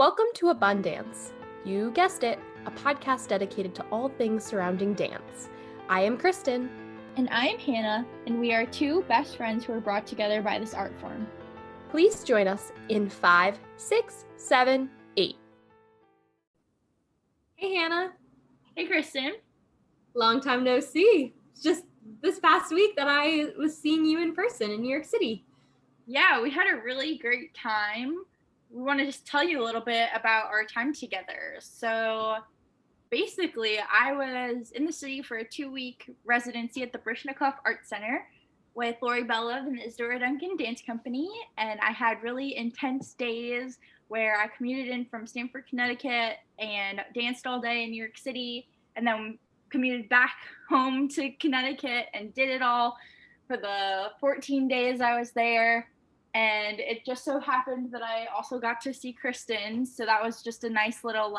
Welcome to Abundance. You guessed it, a podcast dedicated to all things surrounding dance. I am Kristen. And I am Hannah, and we are two best friends who are brought together by this art form. Please join us in 5, 6, 7, 8. Hey Hannah. Hey Kristen. Long time no see. Just this past week that I was seeing you in person in New York City. Yeah, we had a really great time. We want to just tell you a little bit about our time together. So basically, I was in the city for a 2-week residency at the Brishnikov Art Center with Lori Belov and the Isadora Duncan Dance Company, and I had really intense days where I commuted in from Stamford, Connecticut, and danced all day in New York City, and then commuted back home to Connecticut and did it all for the 14 days I was there. And it just so happened that I also got to see Kristen, so that was just a nice little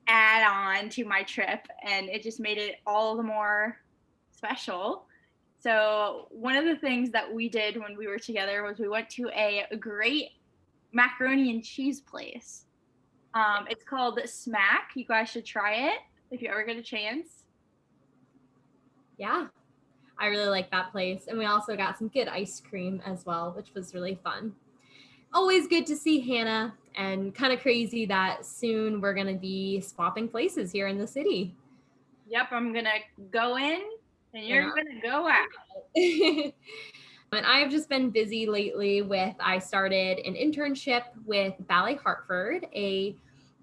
add on to my trip, and it just made it all the more special. So one of the things that we did when we were together was we went to a great macaroni and cheese place. It's called Smack. You guys should try it if you ever get a chance. Yeah, I really like that place. And we also got some good ice cream as well, which was really fun. Always good to see Hannah, and kind of crazy that soon we're going to be swapping places here in the city. Yep, I'm going to go in and you're going to go out. And I've just been busy lately I started an internship with Ballet Hartford, a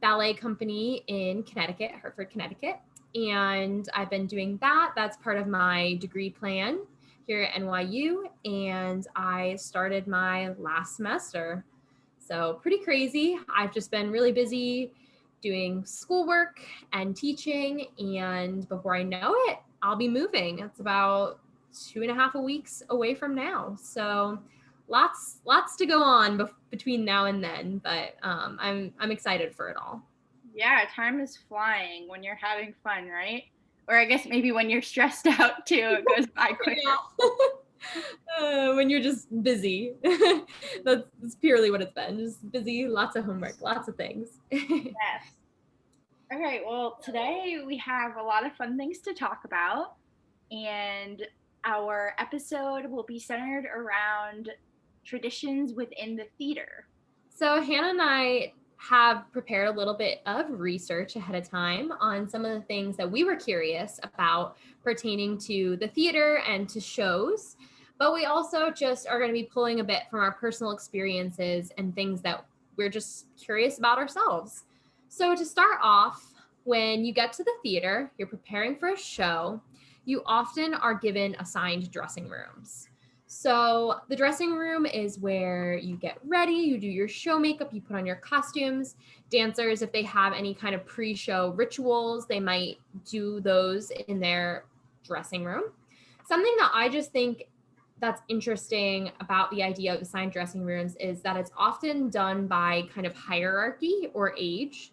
ballet company in Connecticut, Hartford, Connecticut. And I've been doing that. That's part of my degree plan here at NYU. And I started my last semester. So pretty crazy. I've just been really busy doing schoolwork and teaching. And before I know it, I'll be moving. It's about 2.5 weeks away from now. So lots to go on between now and then, but I'm excited for it all. Yeah, time is flying when you're having fun, right? Or I guess maybe when you're stressed out too, it goes by quicker. When you're just busy. That's purely what it's been. Just busy, lots of homework, lots of things. Yes. All right, well, today we have a lot of fun things to talk about, and our episode will be centered around traditions within the theater. So Hannah and I have prepared a little bit of research ahead of time on some of the things that we were curious about pertaining to the theater and to shows. But we also just are going to be pulling a bit from our personal experiences and things that we're just curious about ourselves. So to start off, when you get to the theater, you're preparing for a show, you often are given assigned dressing rooms. So the dressing room is where you get ready, you do your show makeup, you put on your costumes. Dancers, if they have any kind of pre-show rituals, they might do those in their dressing room. Something that I just think that's interesting about the idea of assigned dressing rooms is that it's often done by kind of hierarchy or age.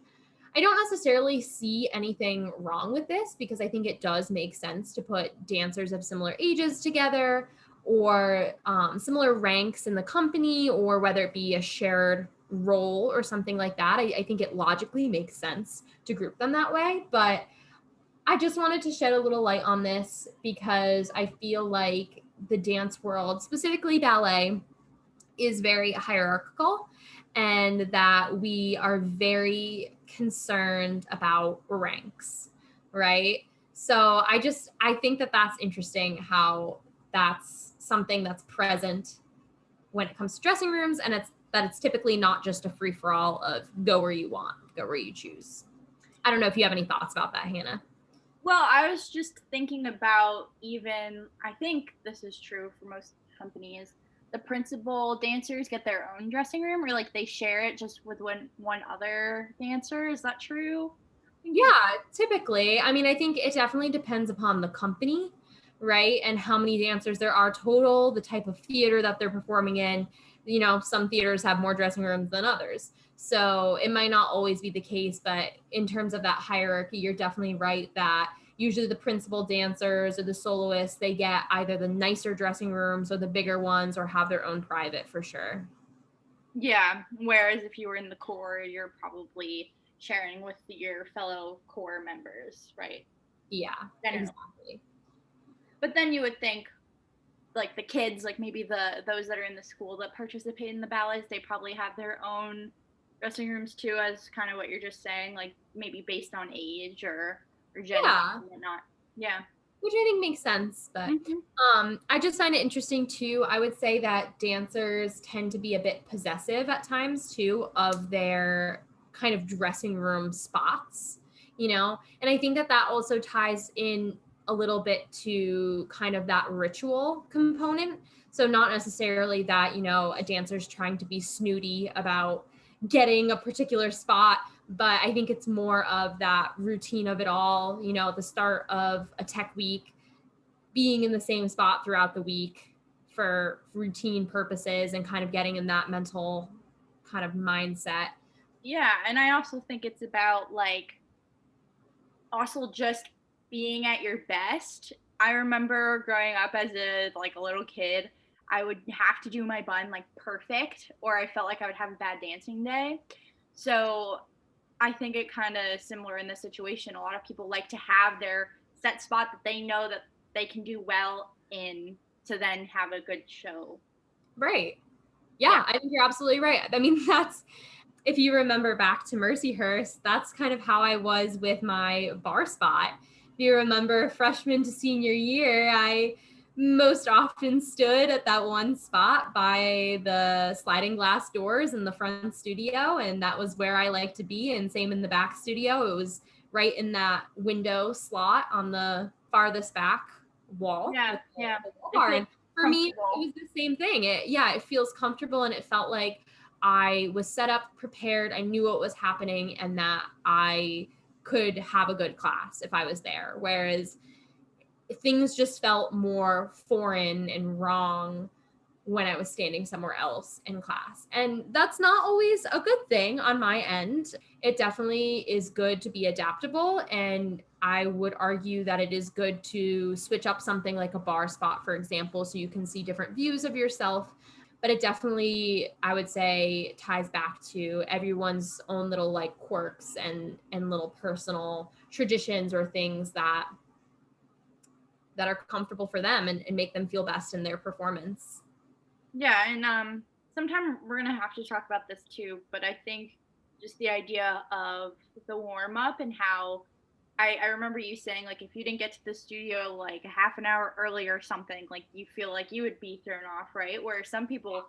I don't necessarily see anything wrong with this because I think it does make sense to put dancers of similar ages together, or similar ranks in the company, or whether it be a shared role or something like that. I think it logically makes sense to group them that way. But I just wanted to shed a little light on this because I feel like the dance world, specifically ballet, is very hierarchical, and that we are very concerned about ranks, right? So I think that that's interesting how that's something that's present when it comes to dressing rooms, and it's typically not just a free-for-all of go where you want, go where you choose. I don't know if you have any thoughts about that, Hannah. Well, I was just thinking about, even, I think this is true for most companies, the principal dancers get their own dressing room, or they share it just with one other dancer. Is that true? Yeah, typically. I mean, I think it definitely depends upon the company, right? And how many dancers there are total, the type of theater that they're performing in. You know, some theaters have more dressing rooms than others. So it might not always be the case, but in terms of that hierarchy, you're definitely right that usually the principal dancers or the soloists, they get either the nicer dressing rooms or the bigger ones, or have their own private for sure. Yeah. Whereas if you were in the corps, you're probably sharing with your fellow corps members, right? Yeah, Generally. exactly. But then you would think, like the kids, like maybe those that are in the school that participate in the ballets, they probably have their own dressing rooms too, as kind of what you're just saying, like maybe based on age or gender Yeah, and whatnot. Yeah. which I think makes sense. But Mm-hmm. I just find it interesting too. I would say that dancers tend to be a bit possessive at times too of their kind of dressing room spots, you know? And I think that that also ties in a little bit to kind of that ritual component. So not necessarily that, you know, a dancer's trying to be snooty about getting a particular spot, but I think it's more of that routine of it all, you know, at the start of a tech week, being in the same spot throughout the week for routine purposes and kind of getting in that mental kind of mindset. Yeah, and I also think it's about like also just being at your best. I remember growing up as a little kid, I would have to do my bun like perfect or I felt like I would have a bad dancing day. So I think it kind of similar in this situation. A lot of people like to have their set spot that they know that they can do well in to then have a good show. Right. Yeah. Yeah, I think you're absolutely right. I mean, that's, if you remember back to Mercyhurst, that's kind of how I was with my bar spot. If you remember freshman to senior year, I most often stood at that one spot by the sliding glass doors in the front studio, and that was where I like to be. And same in the back studio. It was right in that window slot on the farthest back wall. Yeah, with yeah. the wall bar. And for me, it Comfortable. was the same thing. It feels comfortable, and it felt like I was set up, prepared. I knew what was happening, and that I could have a good class if I was there. Whereas things just felt more foreign and wrong when I was standing somewhere else in class. And that's not always a good thing on my end. It definitely is good to be adaptable. And I would argue that it is good to switch up something like a bar spot, for example, so you can see different views of yourself. But it definitely, I would say, ties back to everyone's own little like quirks and little personal traditions or things that are comfortable for them and make them feel best in their performance. Yeah, and sometime we're gonna have to talk about this too, but I think just the idea of the warm up and how I remember you saying like if you didn't get to the studio like a half an hour early or something, like you feel like you would be thrown off, right? Where some people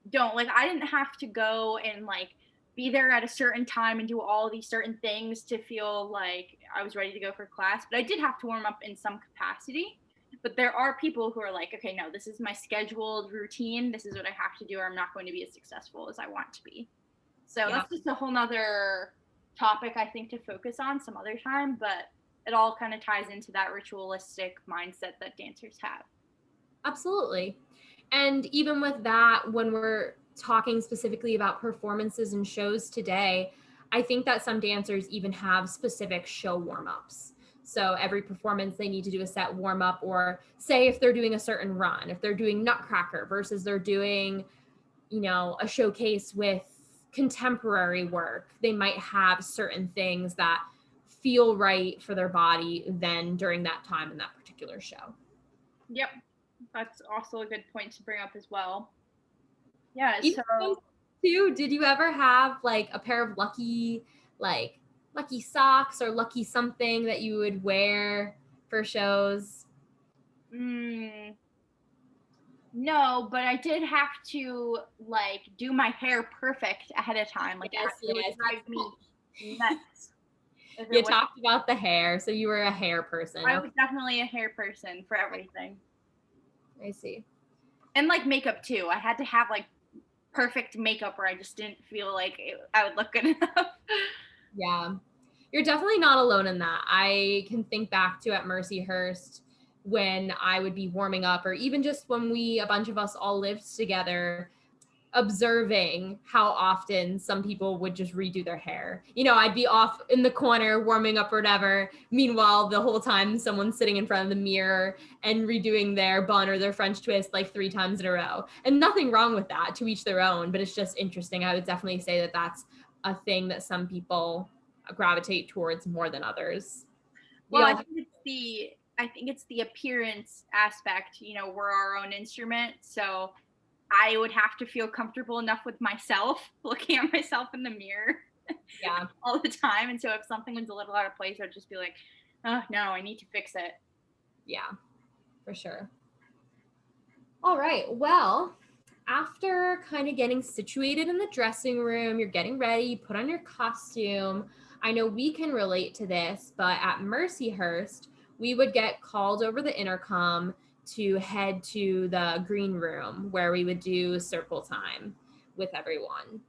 don't. Like I didn't have to go and like be there at a certain time and do all these certain things to feel like I was ready to go for class, but I did have to warm up in some capacity. But there are people who are like, okay, no, this is my scheduled routine. This is what I have to do, or I'm not going to be as successful as I want to be. So Yeah. that's just a whole nother topic I think to focus on some other time, but it all kind of ties into that ritualistic mindset that dancers have. Absolutely. And even with that, when we're talking specifically about performances and shows today, I think that some dancers even have specific show warm-ups. So every performance, they need to do a set warm up, or say if they're doing a certain run, if they're doing Nutcracker versus they're doing, you know, a showcase with contemporary work, they might have certain things that feel right for their body then during that time in that particular show. Yep. That's also a good point to bring up as well. Yeah, Even so too, did you ever have like a pair of lucky socks or lucky something that you would wear for shows? no, but I did have to like do my hair perfect ahead of time. Like Yes, it would yes. drive me nuts. If it You was, talked about the hair, so you were a hair person. I Okay. was definitely a hair person for everything. I see. And like makeup too. I had to have like perfect makeup or I just didn't feel like I would look good enough. Yeah. You're definitely not alone in that. I can think back to at Mercyhurst when I would be warming up, or even just when a bunch of us all lived together. observing how often some people would just redo their hair. You know, I'd be off in the corner warming up or whatever. Meanwhile, the whole time someone's sitting in front of the mirror and redoing their bun or their French twist like 3 times in a row. And nothing wrong with that, to each their own, but it's just interesting. I would definitely say that that's a thing that some people gravitate towards more than others. Well, I think it's the appearance aspect. You know, we're our own instrument, so I would have to feel comfortable enough with myself, looking at myself in the mirror, yeah, all the time. And so if something was a little out of place, I'd just be like, oh no, I need to fix it. Yeah, for sure. All right. Well, after kind of getting situated in the dressing room, you're getting ready, you put on your costume. I know we can relate to this, but at Mercyhurst, we would get called over the intercom to head to the green room where we would do circle time with everyone.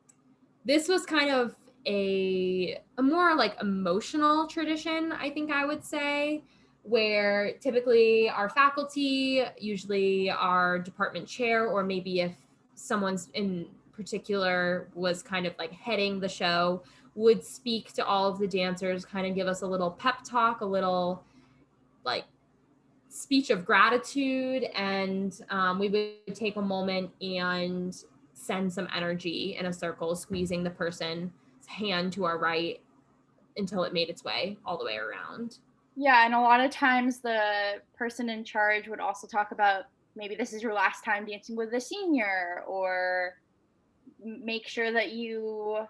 This was kind of a more like emotional tradition, I think I would say, where typically our faculty, usually our department chair, or maybe if someone's in particular was kind of like heading the show, would speak to all of the dancers, kind of give us a little pep talk, a little like speech of gratitude, and we would take a moment and send some energy in a circle, squeezing the person's hand to our right until it made its way all the way around. Yeah, and a lot of times the person in charge would also talk about maybe this is your last time dancing with a senior, or make sure that you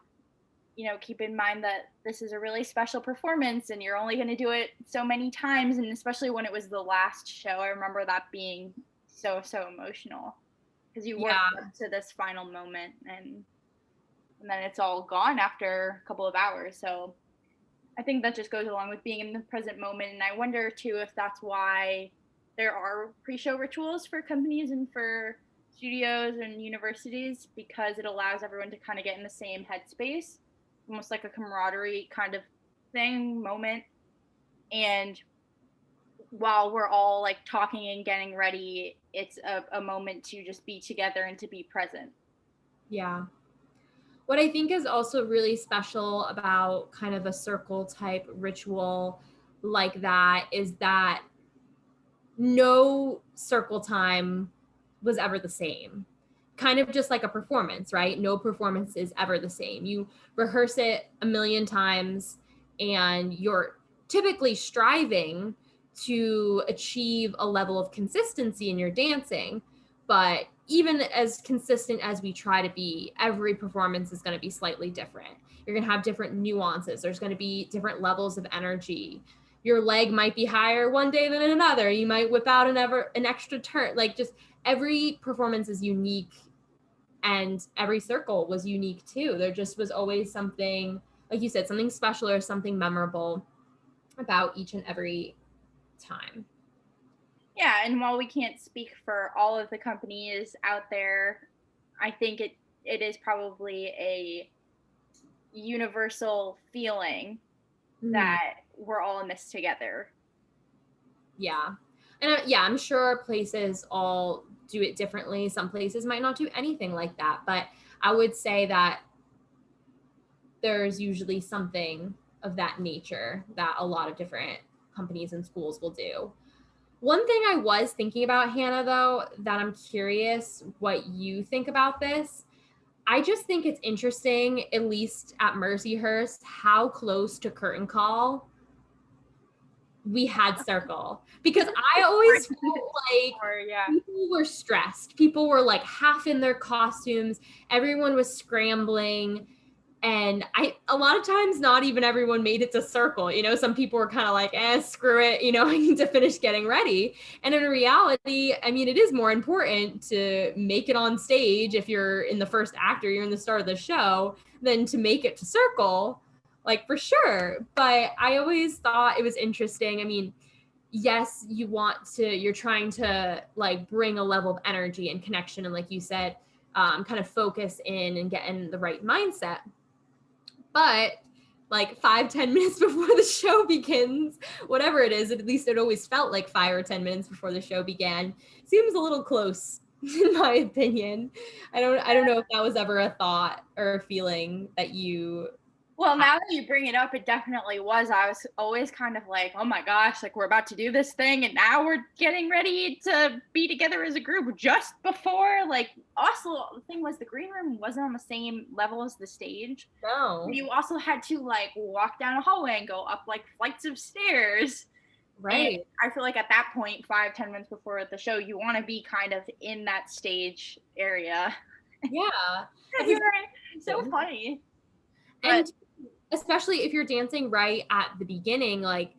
know, keep in mind that this is a really special performance and you're only going to do it so many times. And especially when it was the last show, I remember that being so emotional, because you work up to this final moment and then it's all gone after a couple of hours. So I think that just goes along with being in the present moment. And I wonder too if that's why there are pre-show rituals for companies and for studios and universities, because it allows everyone to kind of get in the same headspace, almost like a camaraderie kind of thing, moment. And while we're all like talking and getting ready, it's a moment to just be together and to be present. Yeah. What I think is also really special about kind of a circle type ritual like that is that no circle time was ever the same. Kind of just like a performance, right? No performance is ever the same. You rehearse it a million times and you're typically striving to achieve a level of consistency in your dancing. But even as consistent as we try to be, every performance is going to be slightly different. You're going to have different nuances. There's going to be different levels of energy. Your leg might be higher one day than another. You might whip out an extra turn. Like, just every performance is unique, and every circle was unique too. There just was always something, like you said, something special or something memorable about each and every time. Yeah, and while we can't speak for all of the companies out there, I think it is probably a universal feeling that we're all in this together. Yeah. And yeah, I'm sure places all do it differently. Some places might not do anything like that, but I would say that there's usually something of that nature that a lot of different companies and schools will do. One thing I was thinking about, Hannah, though, that I'm curious what you think about this. I just think it's interesting, at least at Mercyhurst, how close to curtain call we had circle, because I always felt like people were stressed. People were like half in their costumes. Everyone was scrambling. And a lot of times, not even everyone made it to circle. You know, some people were kind of like, screw it. You know, I need to finish getting ready. And in reality, I mean, it is more important to make it on stage if you're in the first act or you're in the start of the show than to make it to circle, like, for sure. But I always thought it was interesting. I mean, yes, you're trying to like bring a level of energy and connection. And like you said, kind of focus in and get in the right mindset. But like 5-10 minutes before the show begins, whatever it is, at least it always felt like 5 or 10 minutes before the show began, seems a little close in my opinion. I don't know if that was ever a thought or a feeling that you. Well, now that you bring it up, it definitely was. I was always kind of like, oh my gosh, like we're about to do this thing and now we're getting ready to be together as a group just before. Like, also, the thing was the green room wasn't on the same level as the stage. No. You also had to like walk down a hallway and go up like flights of stairs. Right. And I feel like at that point, 5-10 minutes before the show, you want to be kind of in that stage area. Yeah. You're so funny. And especially if you're dancing right at the beginning, like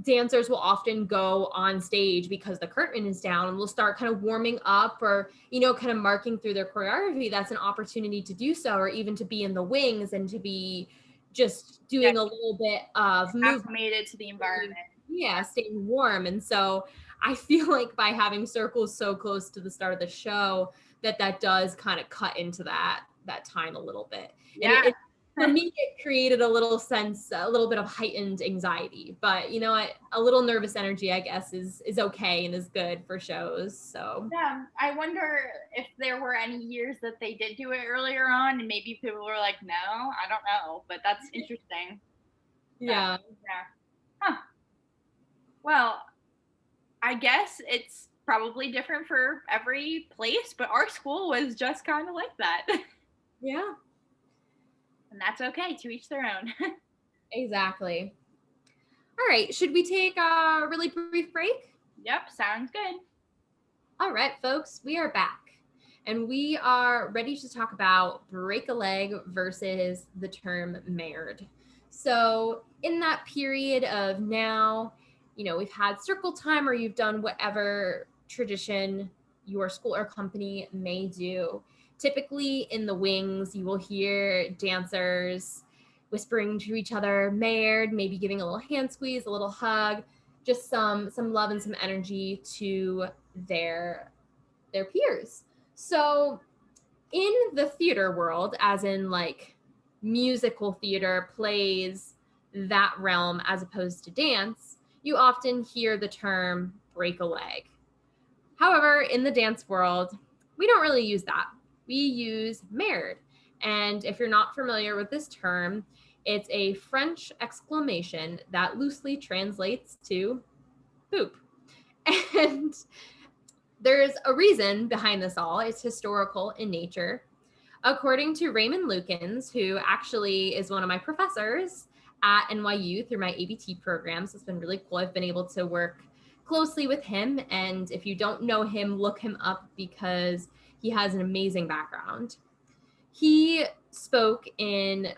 dancers will often go on stage because the curtain is down and will start kind of warming up or, kind of marking through their choreography. That's an opportunity to do so, or even to be in the wings and to be just doing a little bit of movement. Acclimated to the environment. Yeah, staying warm. And so I feel like by having circles so close to the start of the show, that does kind of cut into that time a little bit. Yeah. And for me, it created a little bit of heightened anxiety, but a little nervous energy, I guess, is okay and is good for shows. So yeah, I wonder if there were any years that they did do it earlier on and maybe people were like, no, I don't know, but that's interesting. Yeah. Huh. Well, I guess it's probably different for every place, but our school was just kind of like that. Yeah. And that's okay, to each their own. Exactly. All right, should we take a really brief break? Yep, sounds good. All right, folks, we are back. And we are ready to talk about break a leg versus the term married. So in that period of now, we've had circle time or you've done whatever tradition your school or company may do. Typically in the wings, you will hear dancers whispering to each other, married, maybe giving a little hand squeeze, a little hug, just some love and some energy to their peers. So in the theater world, as in like musical theater, plays, that realm, as opposed to dance, you often hear the term break a leg. However, in the dance world, we don't really use that. We use married. And if you're not familiar with this term, it's a French exclamation that loosely translates to poop. And there's a reason behind this all. It's historical in nature. According to Raymond Lukens, who actually is one of my professors at NYU through my ABT program, so it's been really cool. I've been able to work closely with him. And if you don't know him, look him up because he has an amazing background. He spoke in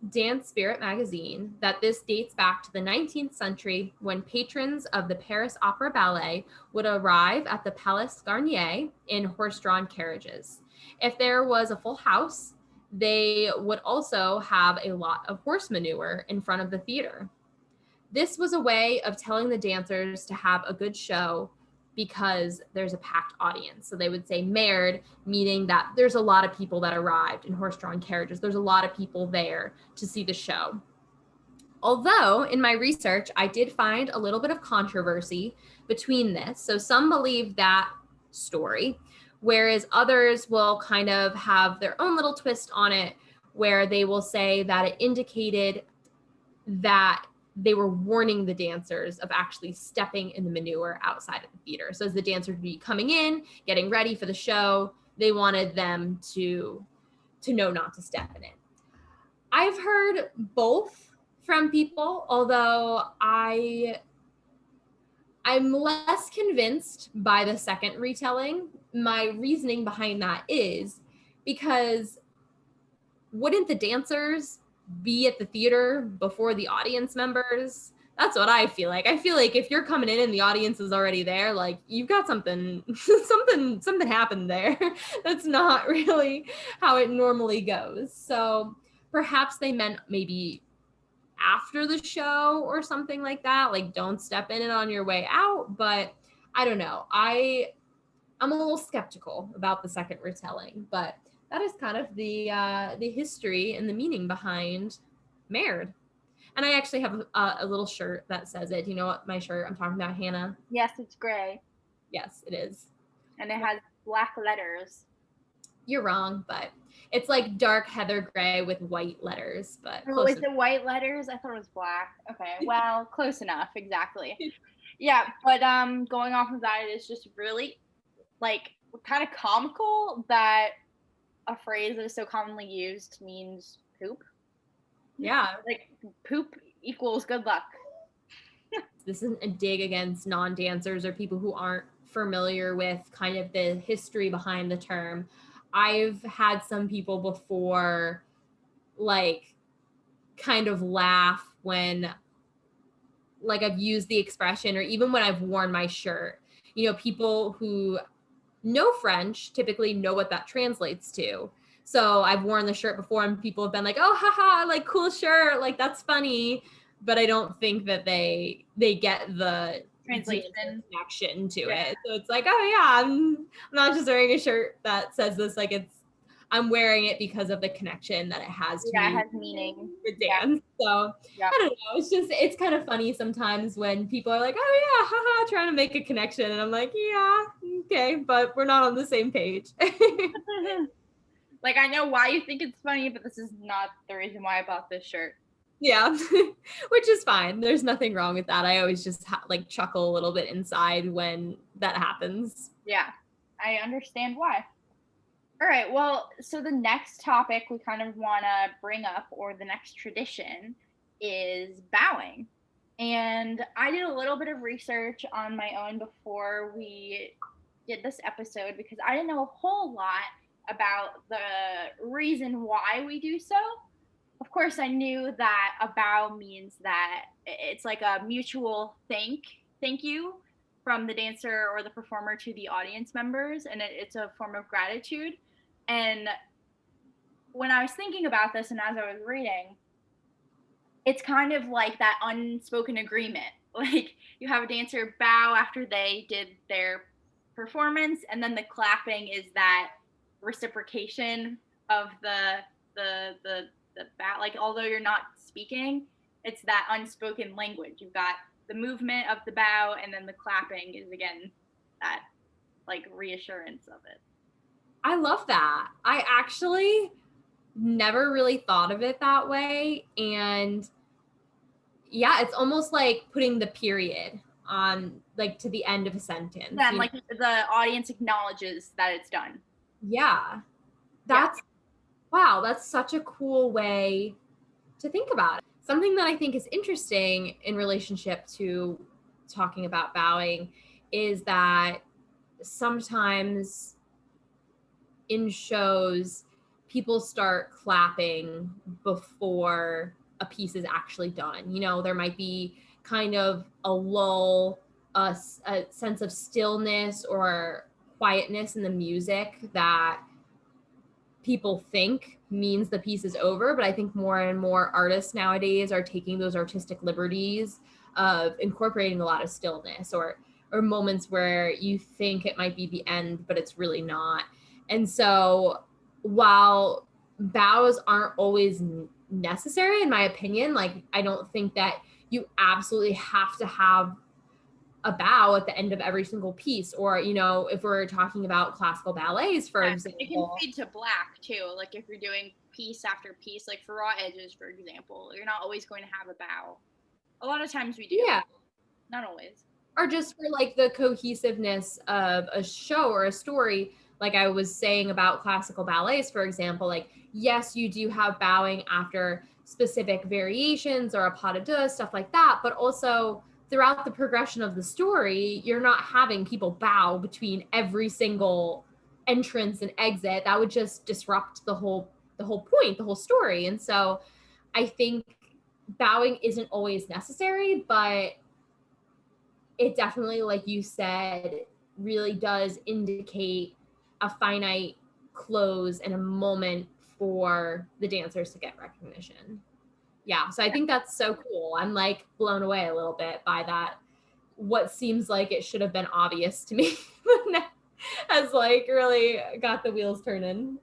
Dance Spirit magazine that this dates back to the 19th century when patrons of the Paris Opera Ballet would arrive at the Palais Garnier in horse-drawn carriages. If there was a full house, they would also have a lot of horse manure in front of the theater. This was a way of telling the dancers to have a good show because there's a packed audience. So they would say married, meaning that there's a lot of people that arrived in horse-drawn carriages. There's a lot of people there to see the show. Although in my research, I did find a little bit of controversy between this. So some believe that story, whereas others will kind of have their own little twist on it, where they will say that it indicated that they were warning the dancers of actually stepping in the manure outside of the theater. So as the dancers would be coming in, getting ready for the show, they wanted them to know not to step in it. I've heard both from people, although I'm less convinced by the second retelling. My reasoning behind that is because wouldn't the dancers be at the theater before the audience members? That's what I feel like. I feel like if you're coming in and the audience is already there, like you've got something happened there. That's not really how it normally goes. So perhaps they meant maybe after the show or something like that, like don't step in it on your way out. But I don't know. I'm a little skeptical about the second retelling, but that is kind of the history and the meaning behind married. And I actually have a little shirt that says it. Do you know what my shirt I'm talking about, Hannah? Yes, it's gray. Yes, it is. And it has black letters. You're wrong, but it's like dark heather gray with white letters, but Oh, close is it white letters? I thought it was black. Okay, well, close enough, exactly. Yeah, but going off of that, it's just really like kind of comical that a phrase that is so commonly used means poop. Yeah. Like poop equals good luck. This isn't a dig against non-dancers or people who aren't familiar with kind of the history behind the term. I've had some people before like kind of laugh when like I've used the expression, or even when I've worn my shirt. You know, people who know French typically know what that translates to. So I've worn the shirt before and people have been like, oh, haha, like cool shirt, like that's funny. But I don't think that they get the Translation connection to it. So it's like, oh yeah, I'm not just wearing a shirt that says this, like I'm wearing it because of the connection that it has to me. It has meaning. With dance. So I don't know. It's kind of funny sometimes when people are like, oh yeah, haha, trying to make a connection. And I'm like, yeah, okay, but we're not on the same page. Like, I know why you think it's funny, but this is not the reason why I bought this shirt. Yeah, which is fine. There's nothing wrong with that. I always just like chuckle a little bit inside when that happens. Yeah, I understand why. All right, well, so the next topic we kind of want to bring up, or the next tradition, is bowing. And I did a little bit of research on my own before we did this episode because I didn't know a whole lot about the reason why we do so. Of course, I knew that a bow means that it's like a mutual thank you from the dancer or the performer to the audience members, and it's a form of gratitude. And when I was thinking about this and as I was reading, it's kind of like that unspoken agreement. Like you have a dancer bow after they did their performance, and then the clapping is that reciprocation of the bow. Like although you're not speaking, it's that unspoken language. You've got the movement of the bow, and then the clapping is again that like reassurance of it. I love that. I actually never really thought of it that way. And yeah, it's almost like putting the period on like to the end of a sentence. Yeah, and like the audience acknowledges that it's done. Yeah. Wow, that's such a cool way to think about it. Something that I think is interesting in relationship to talking about bowing is that sometimes in shows, people start clapping before a piece is actually done. You know, there might be kind of a lull, a sense of stillness or quietness in the music that people think means the piece is over. But I think more and more artists nowadays are taking those artistic liberties of incorporating a lot of stillness or moments where you think it might be the end, but it's really not. And so while bows aren't always necessary, in my opinion, like I don't think that you absolutely have to have a bow at the end of every single piece. Or, you know, if we're talking about classical ballets, for example. It can fade to black too. Like if you're doing piece after piece, like for raw edges, for example, you're not always going to have a bow. A lot of times we do. Yeah. Not always. Or just for like the cohesiveness of a show or a story. Like I was saying about classical ballets, for example, like, yes, you do have bowing after specific variations or a pas de deux, stuff like that. But also throughout the progression of the story, you're not having people bow between every single entrance and exit. That would just disrupt the whole point, the whole story. And so I think bowing isn't always necessary, but it definitely, like you said, really does indicate a finite close and a moment for the dancers to get recognition. Yeah, so I think that's so cool. I'm like blown away a little bit by that. What seems like it should have been obvious to me has like really got the wheels turning.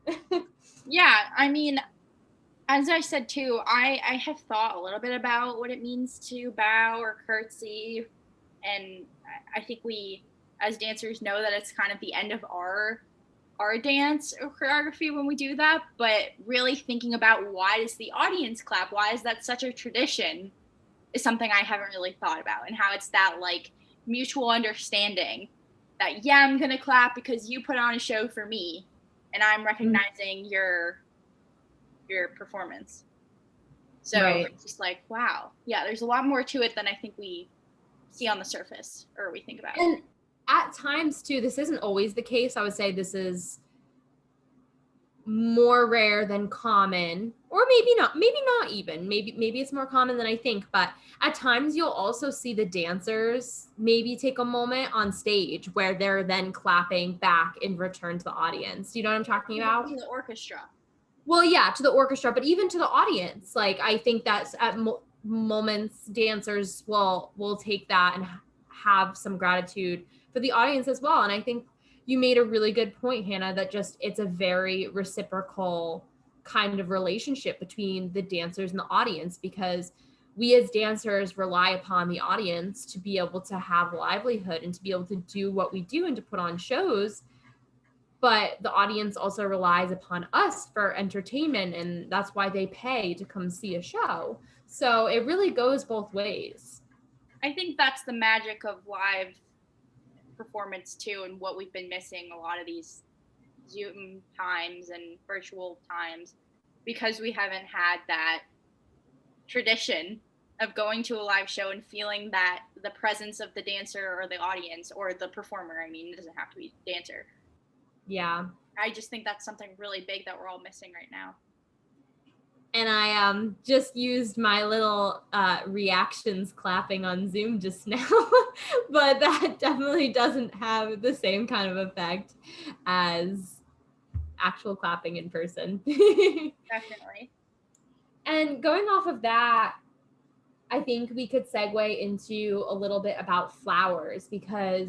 Yeah, I mean, as I said too, I have thought a little bit about what it means to bow or curtsy, and I think we as dancers know that it's kind of the end of our our dance or choreography when we do that, but really thinking about why does the audience clap? Why is that such a tradition is something I haven't really thought about, and how it's that like mutual understanding that, yeah, I'm going to clap because you put on a show for me and I'm recognizing your performance. So Right. it's just like, wow, yeah, there's a lot more to it than I think we see on the surface or we think about. And at times too, this isn't always the case. I would say this is more rare than common, or maybe not even. Maybe it's more common than I think, but at times you'll also see the dancers maybe take a moment on stage where they're then clapping back in return to the audience. Do you know what I'm talking about? To the orchestra. Well, yeah, to the orchestra, but even to the audience. Like, I think that's at moments dancers will take that and have some gratitude for the audience as well. And I think you made a really good point, Hannah, that just it's a very reciprocal kind of relationship between the dancers and the audience, because we as dancers rely upon the audience to be able to have livelihood and to be able to do what we do and to put on shows. But the audience also relies upon us for entertainment, and that's why they pay to come see a show. So it really goes both ways. I think that's the magic of live performance too, and what we've been missing a lot of these Zoom times and virtual times, because we haven't had that tradition of going to a live show and feeling that the presence of the dancer or the audience or the performer. I mean, it doesn't have to be dancer. Yeah. I just think that's something really big that we're all missing right now. And I just used my little reactions clapping on Zoom just now, but that definitely doesn't have the same kind of effect as actual clapping in person. Definitely. And going off of that, I think we could segue into a little bit about flowers, because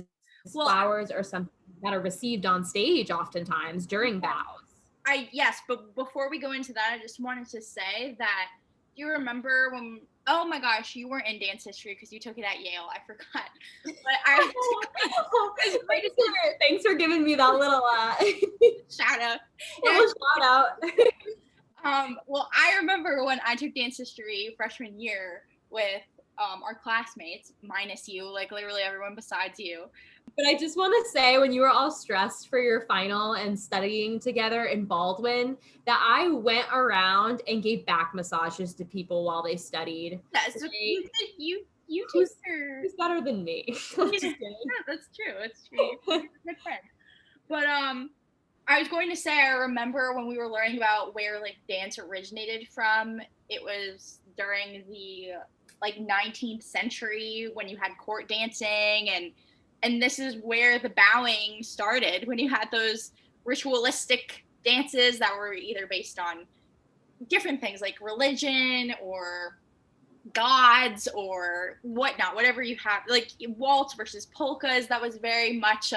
flowers are something that are received on stage oftentimes during bows. Yes, but before we go into that, I just wanted to say that, do you remember when, oh my gosh, you weren't in dance history because you took it at Yale. I forgot. But thanks for giving me that little shout out. Shout out. Well, I remember when I took dance history freshman year with our classmates, minus you, like literally everyone besides you. But I just want to say, when you were all stressed for your final and studying together in Baldwin, that I went around and gave back massages to people while they studied. That's what you who's better than me? Yeah, that's true. It's true. You're a good friend. But I was going to say, I remember when we were learning about where like dance originated from, it was during the like 19th century when you had court dancing, and this is where the bowing started, when you had those ritualistic dances that were either based on different things like religion or gods or whatnot, whatever you have, like waltz versus polkas. That was very much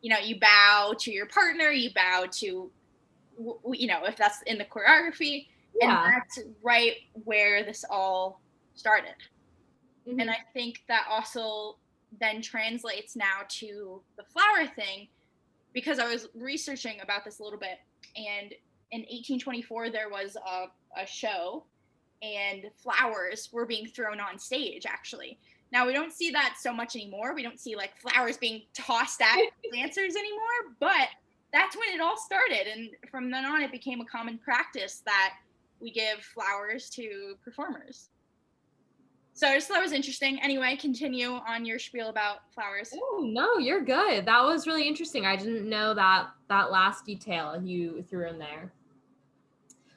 you bow to your partner, you bow to, if that's in the choreography. Yeah. And that's right where this all started. Mm-hmm. And I think that also then translates now to the flower thing, because I was researching about this a little bit, and in 1824 there was a show and flowers were being thrown on stage, actually. Now we don't see that so much anymore. We don't see like flowers being tossed at dancers anymore, but that's when it all started, and from then on it became a common practice that we give flowers to performers. So I just thought it was interesting. Anyway, continue on your spiel about flowers. Oh, no, you're good. That was really interesting. I didn't know that last detail you threw in there.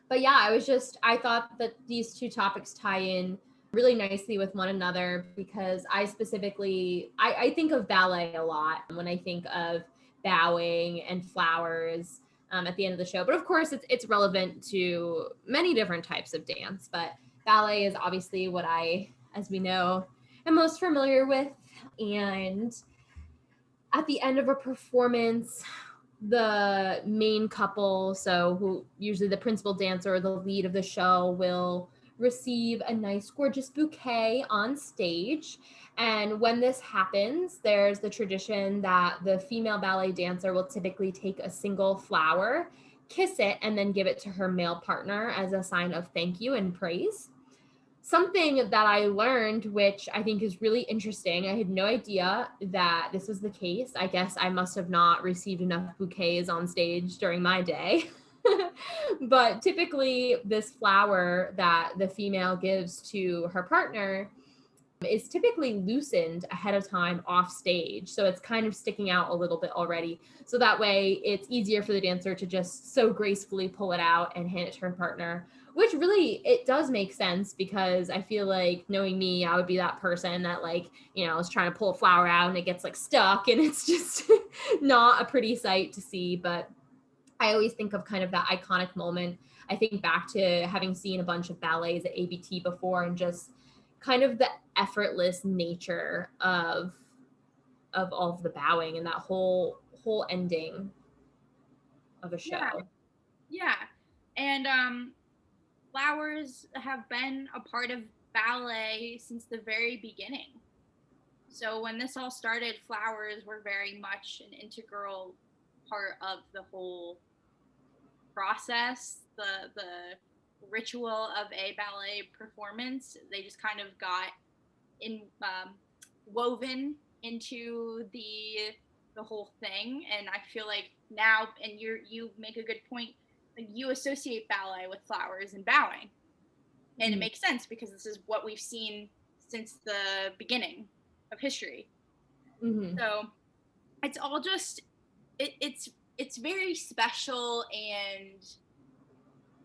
But yeah, I thought that these two topics tie in really nicely with one another, because I specifically, I think of ballet a lot when I think of bowing and flowers at the end of the show. But of course, it's relevant to many different types of dance. But ballet is obviously what I, as we know, am most familiar with. And at the end of a performance, the main couple, so who usually the principal dancer or the lead of the show, will receive a nice, gorgeous bouquet on stage. And when this happens, there's the tradition that the female ballet dancer will typically take a single flower, kiss it, and then give it to her male partner as a sign of thank you and praise. Something that I learned, which I think is really interesting, I had no idea that this was the case. I guess I must have not received enough bouquets on stage during my day. But typically, this flower that the female gives to her partner is typically loosened ahead of time off stage. So it's kind of sticking out a little bit already. So that way it's easier for the dancer to just so gracefully pull it out and hand it to her partner, which really, it does make sense, because I feel like, knowing me, I would be that person that, like, you know, is trying to pull a flower out and it gets like stuck, and it's just not a pretty sight to see. But I always think of kind of that iconic moment. I think back to having seen a bunch of ballets at ABT before, and just kind of the effortless nature of all of the bowing and that whole ending of a show. Yeah. And flowers have been a part of ballet since the very beginning. So when this all started, flowers were very much an integral part of the whole process, the ritual of a ballet performance. They just kind of got woven into the whole thing. And I feel like now, and you make a good point, like, you associate ballet with flowers and bowing, and it makes sense, because this is what we've seen since the beginning of history. So it's all just it's very special and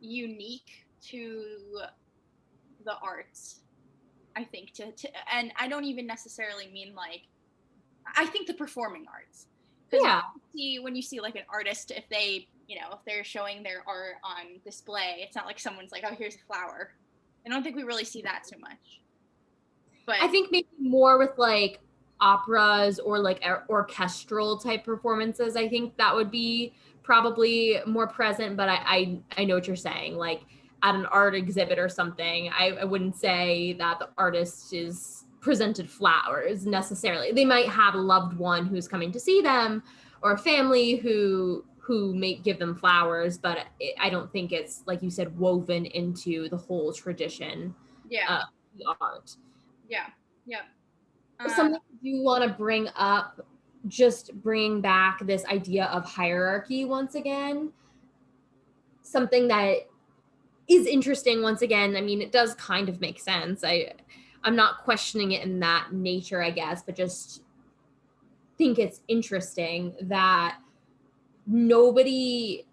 unique to the arts, I think, to and I don't even necessarily mean, like, I think the performing arts. Yeah. When you see like an artist, if they, you know, if they're showing their art on display, it's not like someone's like, oh, here's a flower. I don't think we really see that so much. But I think maybe more with like operas or like orchestral type performances, I think that would be probably more present. But I know what you're saying. Like at an art exhibit or something, I wouldn't say that the artist is presented flowers necessarily. They might have a loved one who's coming to see them, or a family who may give them flowers, but I don't think it's, like you said, woven into the whole tradition of the art. Yeah. Something you want to bring up, just bring back this idea of hierarchy once again. Something that is interesting once again. I mean, it does kind of make sense. I'm not questioning it in that nature, I guess, but just think it's interesting that nobody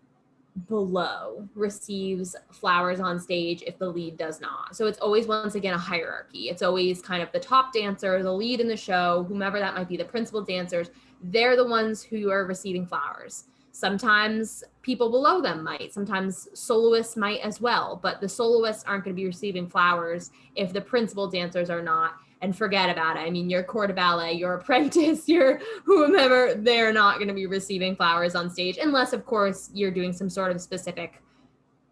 below receives flowers on stage if the lead does not. So it's always, once again, a hierarchy. It's always kind of the top dancer, the lead in the show, whomever that might be, the principal dancers, they're the ones who are receiving flowers. Sometimes people below them might, sometimes soloists might as well, but the soloists aren't going to be receiving flowers if the principal dancers are not. And forget about it. I mean, your corps de ballet, your apprentice, your whomever, they're not going to be receiving flowers on stage, unless, of course, you're doing some sort of specific,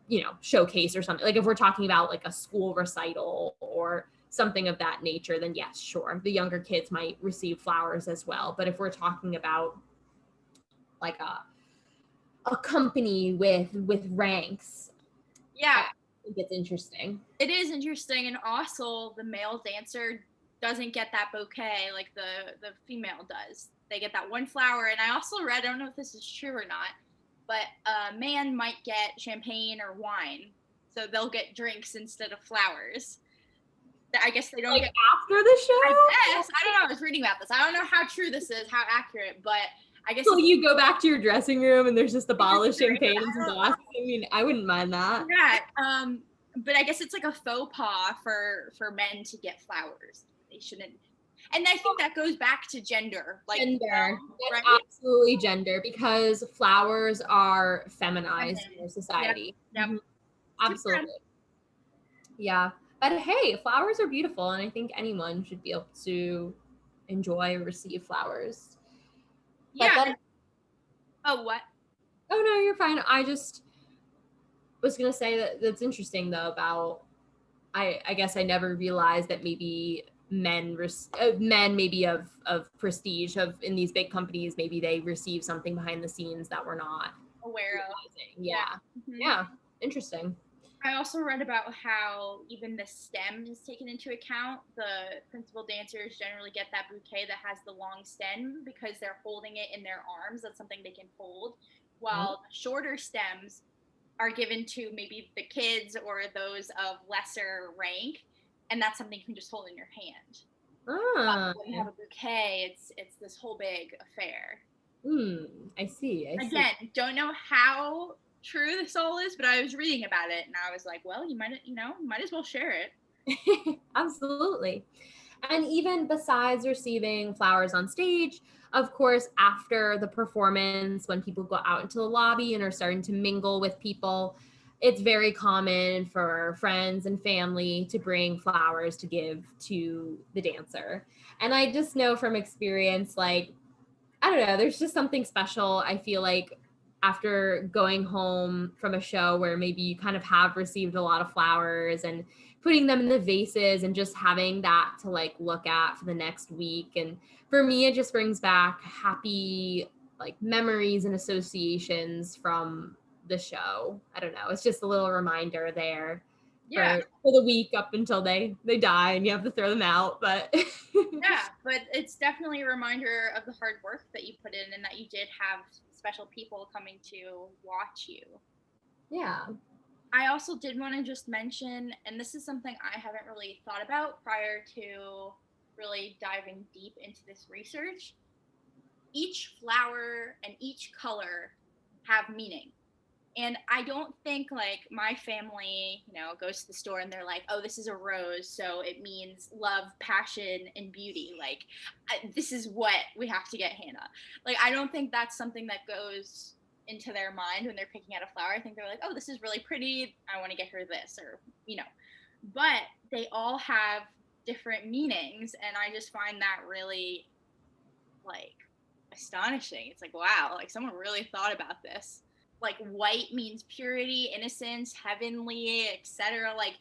you know, showcase or something. Like if we're talking about like a school recital or something of that nature, then yes, sure, the younger kids might receive flowers as well. But if we're talking about like a company with ranks, yeah, I think it's interesting. It is interesting, and also the male dancer doesn't get that bouquet like the female does. They get that one flower. And I also read, I don't know if this is true or not, but a man might get champagne or wine, so they'll get drinks instead of flowers. I guess they don't like get after the show. I guess, I don't know. I was reading about this. I don't know how true this is, how accurate, but I guess. So you go back to your dressing room and there's just a bottle of champagne and some glasses. I mean, I wouldn't mind that. Yeah. But I guess it's like a faux pas for men to get flowers. They shouldn't. And I think that goes back to gender. Like gender. That's right? Absolutely gender, because flowers are feminized in our society. Yep. Mm-hmm. Absolutely. Yeah. But hey, flowers are beautiful, and I think anyone should be able to enjoy or receive flowers. Yeah. Oh, what? Oh, no, you're fine. I just was going to say that that's interesting, though, about I guess I never realized that maybe men maybe of prestige of in these big companies, maybe they receive something behind the scenes that we're not aware of. realizing. Yeah. Mhm. Yeah. Interesting. I also read about how even the stem is taken into account. The principal dancers generally get that bouquet that has the long stem because they're holding it in their arms. That's something they can hold. While the shorter stems are given to maybe the kids or those of lesser rank, and that's something you can just hold in your hand. Ah. When you have a bouquet, it's this whole big affair. I see. Again, don't know how true this all is, but I was reading about it and I was like, well, you might as well share it. Absolutely. And even besides receiving flowers on stage, of course, after the performance, when people go out into the lobby and are starting to mingle with people, it's very common for friends and family to bring flowers to give to the dancer. And I just know from experience, like, I don't know, there's just something special. I feel like after going home from a show where maybe you kind of have received a lot of flowers and putting them in the vases and just having that to like look at for the next week. And for me, it just brings back happy like memories and associations from the show. I don't know. It's just a little reminder there for the week up until they die and you have to throw them out. But yeah, but it's definitely a reminder of the hard work that you put in and that you did have special people coming to watch you. Yeah. I also did want to just mention, and this is something I haven't really thought about prior to really diving deep into this research. Each flower and each color have meaning. And I don't think like my family, goes to the store and they're like, oh, this is a rose, so it means love, passion, and beauty. Like, this is what we have to get Hannah. Like, I don't think that's something that goes into their mind when they're picking out a flower. I think they're like, oh, this is really pretty. I want to get her this, or. But they all have different meanings, and I just find that really, like, astonishing. It's like, wow, like someone really thought about this. Like white means purity, innocence, heavenly, etc. Like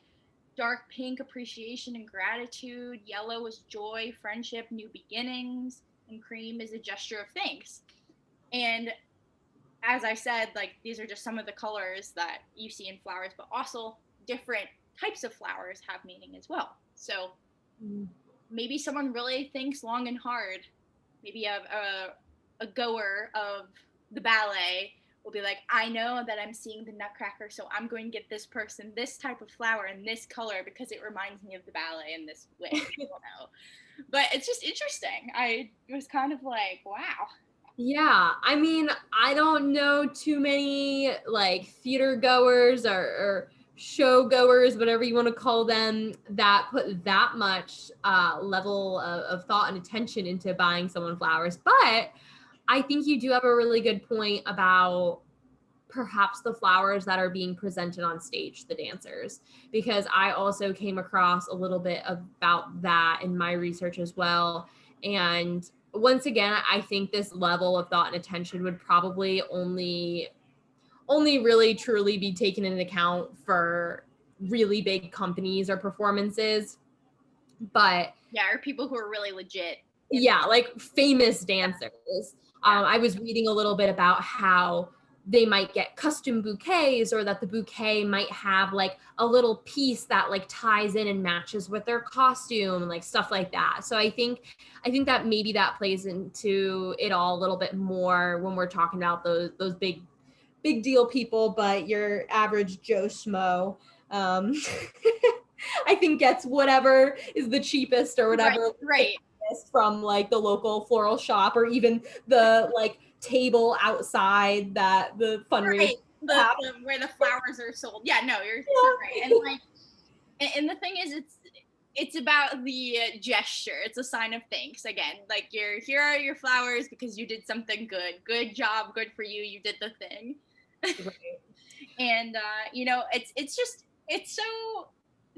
dark pink, appreciation and gratitude. Yellow is joy, friendship, new beginnings, and cream is a gesture of thanks. And as I said, like these are just some of the colors that you see in flowers, but also different types of flowers have meaning as well. So maybe someone really thinks long and hard. Maybe a goer of the ballet will be like, I know that I'm seeing the Nutcracker, so I'm going to get this person this type of flower in this color because it reminds me of the ballet in this way. I don't know. But it's just interesting. I was kind of like, wow. Yeah, I mean, I don't know too many like theater goers or show goers, whatever you want to call them, that put that much level of thought and attention into buying someone flowers. But I think you do have a really good point about perhaps the flowers that are being presented on stage, the dancers, because I also came across a little bit about that in my research as well. And once again, I think this level of thought and attention would probably only really truly be taken into account for really big companies or performances. But yeah, or people who are really legit. Yeah, like famous dancers. I was reading a little bit about how they might get custom bouquets, or that the bouquet might have like a little piece that like ties in and matches with their costume and like stuff like that. So I think that maybe that plays into it all a little bit more when we're talking about those big deal people, but your average Joe Schmo I think gets whatever is the cheapest or whatever right. From like the local floral shop, or even the like table outside that the fundraiser where the flowers are sold. Yeah, no, you're so right. And like, and the thing is, it's about the gesture. It's a sign of thanks. Again, like here are your flowers because you did something good. Good job, good for you. You did the thing. Right. And it's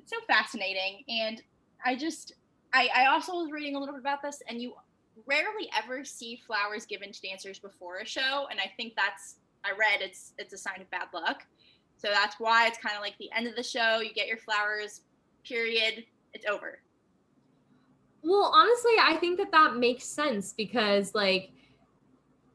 so fascinating. And I also was reading a little bit about this, and you rarely ever see flowers given to dancers before a show, and I think I read it's a sign of bad luck. So that's why it's kind of like the end of the show, you get your flowers period, it's over. Well, honestly, I think that makes sense because like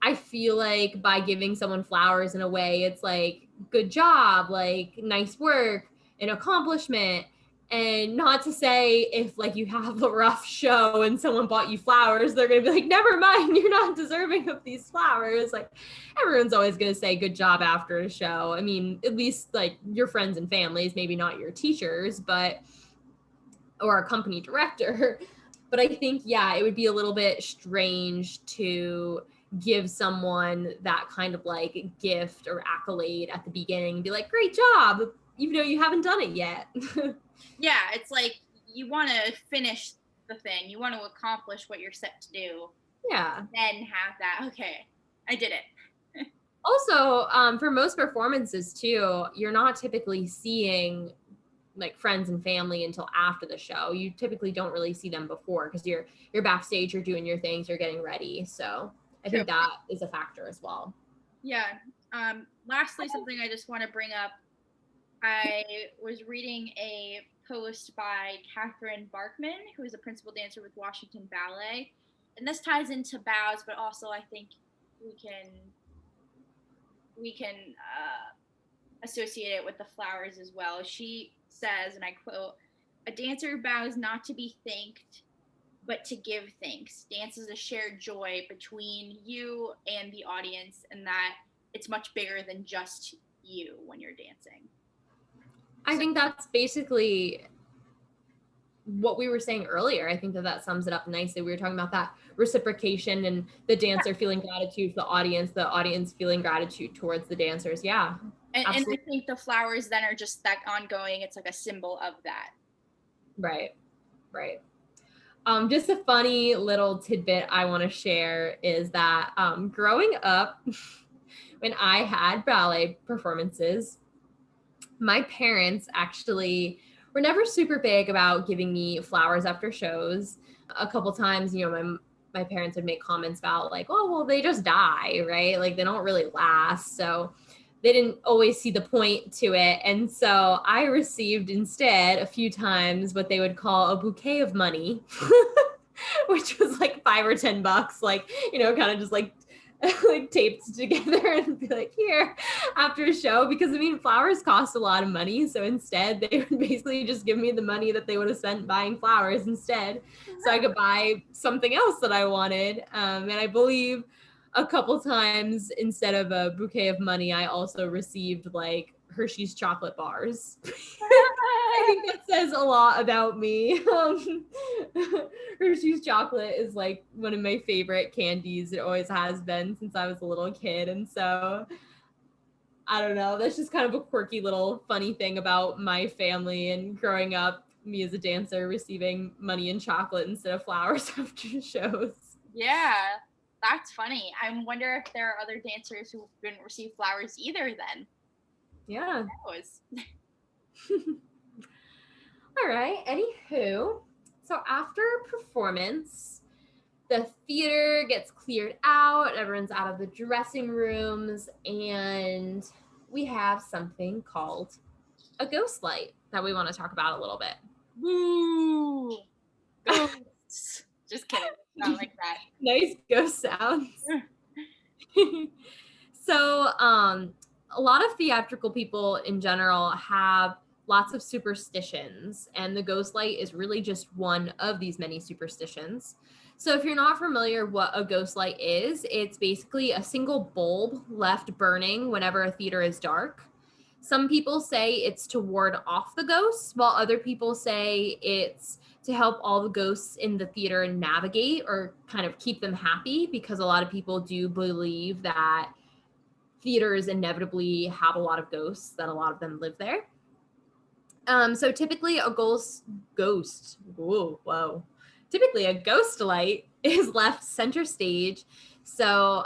I feel like by giving someone flowers in a way, it's like, good job, like nice work, an accomplishment. And not to say if like you have a rough show and someone bought you flowers, they're going to be like, never mind, you're not deserving of these flowers. Like everyone's always going to say good job after a show. I mean, at least like your friends and families, maybe not your teachers, but, or a company director. But I think, yeah, it would be a little bit strange to give someone that kind of like gift or accolade at the beginning and be like, great job, even though you haven't done it yet. Yeah, it's like you want to finish the thing. You want to accomplish what you're set to do. Yeah. Then have that, okay, I did it. Also, for most performances too, you're not typically seeing like friends and family until after the show. You typically don't really see them before because you're backstage, you're doing your things, you're getting ready. So I think that is a factor as well. Yeah. Lastly, something I just want to bring up. I was reading a post by Catherine Barkman, who is a principal dancer with Washington Ballet. And this ties into bows, but also I think we can associate it with the flowers as well. She says, and I quote, "A dancer bows not to be thanked, but to give thanks. Dance is a shared joy between you and the audience, and that it's much bigger than just you when you're dancing." I think that's basically what we were saying earlier. I think that sums it up nicely. We were talking about that reciprocation and the dancer feeling gratitude for the audience feeling gratitude towards the dancers. Yeah. And I think the flowers then are just that ongoing, it's like a symbol of that. Right. Just a funny little tidbit I want to share is that growing up, when I had ballet performances, my parents actually were never super big about giving me flowers after shows. A couple times, you know, my parents would make comments about like, oh, well, they just die, right? Like they don't really last. So they didn't always see the point to it. And so I received instead a few times what they would call a bouquet of money, which was like $5 or $10, like, you know, kind of just like taped together and be like, here, after a show, because I mean, flowers cost a lot of money. So instead they would basically just give me the money that they would have spent buying flowers instead. So I could buy something else that I wanted. And I believe a couple times instead of a bouquet of money, I also received like Hershey's chocolate bars. I think that says a lot about me. Hershey's chocolate is like one of my favorite candies. It always has been since I was a little kid. And so I don't know, that's just kind of a quirky little funny thing about my family and growing up, me as a dancer receiving money and chocolate instead of flowers after shows. Yeah, that's funny. I wonder if there are other dancers who didn't receive flowers either then. Yeah. All right, anywho, so after performance, the theater gets cleared out, everyone's out of the dressing rooms, and we have something called a ghost light that we want to talk about a little bit. Woo! Ghosts. Just kidding. Not like that. Nice ghost sounds. So, a lot of theatrical people in general have lots of superstitions, and the ghost light is really just one of these many superstitions. So if you're not familiar what a ghost light is, it's basically a single bulb left burning whenever a theater is dark. Some people say it's to ward off the ghosts, while other people say it's to help all the ghosts in the theater navigate or kind of keep them happy, because a lot of people do believe that theaters inevitably have a lot of ghosts, that a lot of them live there. So typically a typically a ghost light is left center stage. So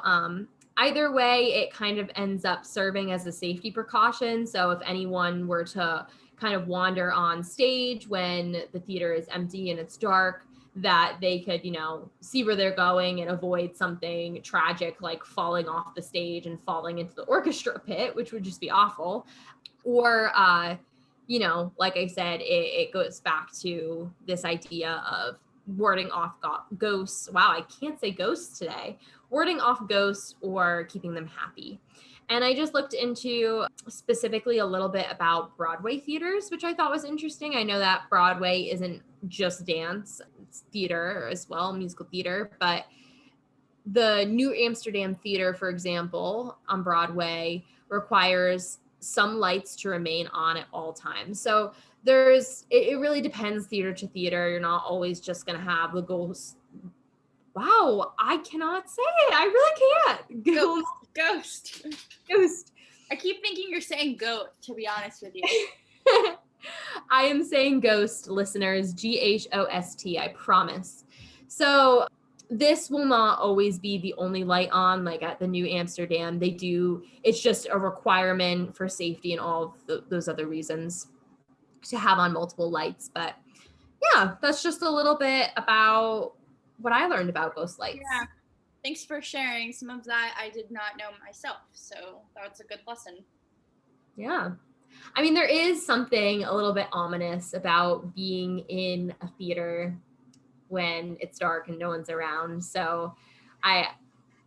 either way, it kind of ends up serving as a safety precaution. So if anyone were to kind of wander on stage when the theater is empty and it's dark, that they could, you know, see where they're going and avoid something tragic like falling off the stage and falling into the orchestra pit, which would just be awful. Or like I said, it goes back to this idea of warding off ghosts. Wow, I can't say ghosts today. Warding off ghosts or keeping them happy. And I just looked into specifically a little bit about Broadway theaters, which I thought was interesting. I know that Broadway isn't just dance, it's theater as well, musical theater, but the New Amsterdam Theater, for example, on Broadway requires some lights to remain on at all times. So it really depends theater to theater. You're not always just going to have the ghost. Wow, I cannot say it. I really can't. Ghost. I keep thinking you're saying goat, to be honest with you. I am saying ghost, listeners, Ghost, I promise. So this will not always be the only light on, like at the New Amsterdam. It's just a requirement for safety and all of those other reasons to have on multiple lights. But yeah, that's just a little bit about what I learned about ghost lights. Yeah. Thanks for sharing. Some of that I did not know myself. So that's a good lesson. Yeah. I mean, there is something a little bit ominous about being in a theater when it's dark and no one's around. So I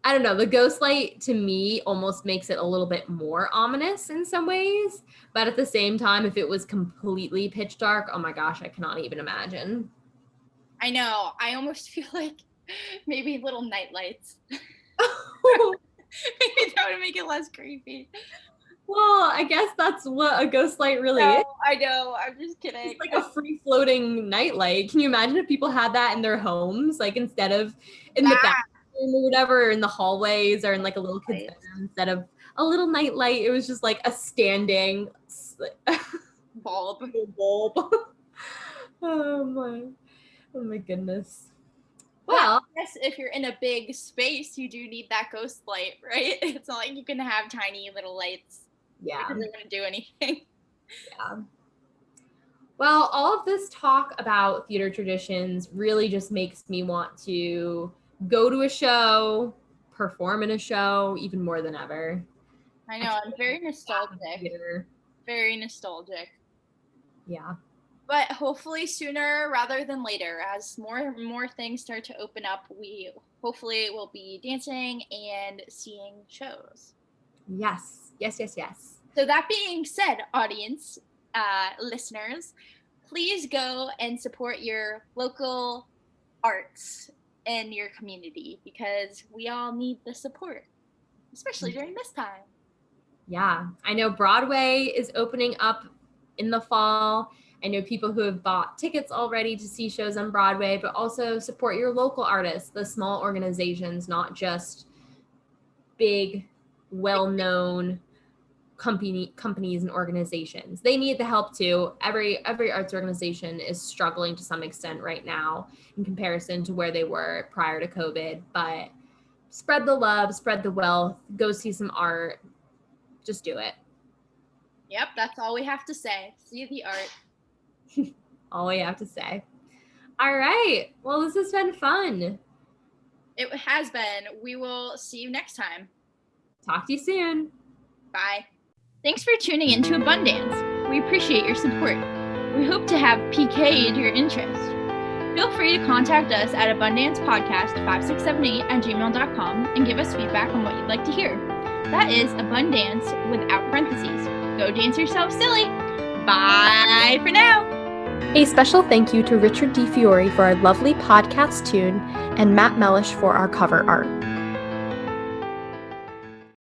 don't know, the ghost light to me almost makes it a little bit more ominous in some ways. But at the same time, if it was completely pitch dark, oh my gosh, I cannot even imagine. I know. I almost feel like maybe little night lights. Maybe that would make it less creepy. Well, I guess that's what a ghost light really is. I know. I'm just kidding. It's like a free floating night light. Can you imagine if people had that in their homes, like instead of in the bathroom or whatever, or in the hallways or in like a little kid's bedroom, instead of a little night light, it was just like a standing bulb. Oh my goodness. Well, I guess if you're in a big space, you do need that ghost light, right? It's not like you can have tiny little lights. Yeah. It doesn't going to do anything. Yeah. Well, all of this talk about theater traditions really just makes me want to go to a show, perform in a show, even more than ever. I know. I'm very nostalgic. Very nostalgic. Yeah. But hopefully sooner rather than later, as more things start to open up, we hopefully will be dancing and seeing shows. Yes. So that being said, audience, listeners, please go and support your local arts in your community because we all need the support, especially during this time. Yeah. I know Broadway is opening up in the fall. I know people who have bought tickets already to see shows on Broadway, but also support your local artists, the small organizations, not just big, well-known companies and organizations. They need the help too. Every arts organization is struggling to some extent right now in comparison to where they were prior to COVID, but spread the love, spread the wealth, go see some art. Just do it. Yep, that's all we have to say. See the art. All we have to say. All right. Well, this has been fun. It has been. We will see you next time. Talk to you soon. Bye. Thanks for tuning in to Abundance. We appreciate your support. We hope to have PK'd your interest. Feel free to contact us at abundancepodcast5678@gmail.com and give us feedback on what you'd like to hear. That is abundance without parentheses. Go dance yourself silly. Bye for now. A special thank you to Richard DiFiore for our lovely podcast tune and Matt Mellish for our cover art.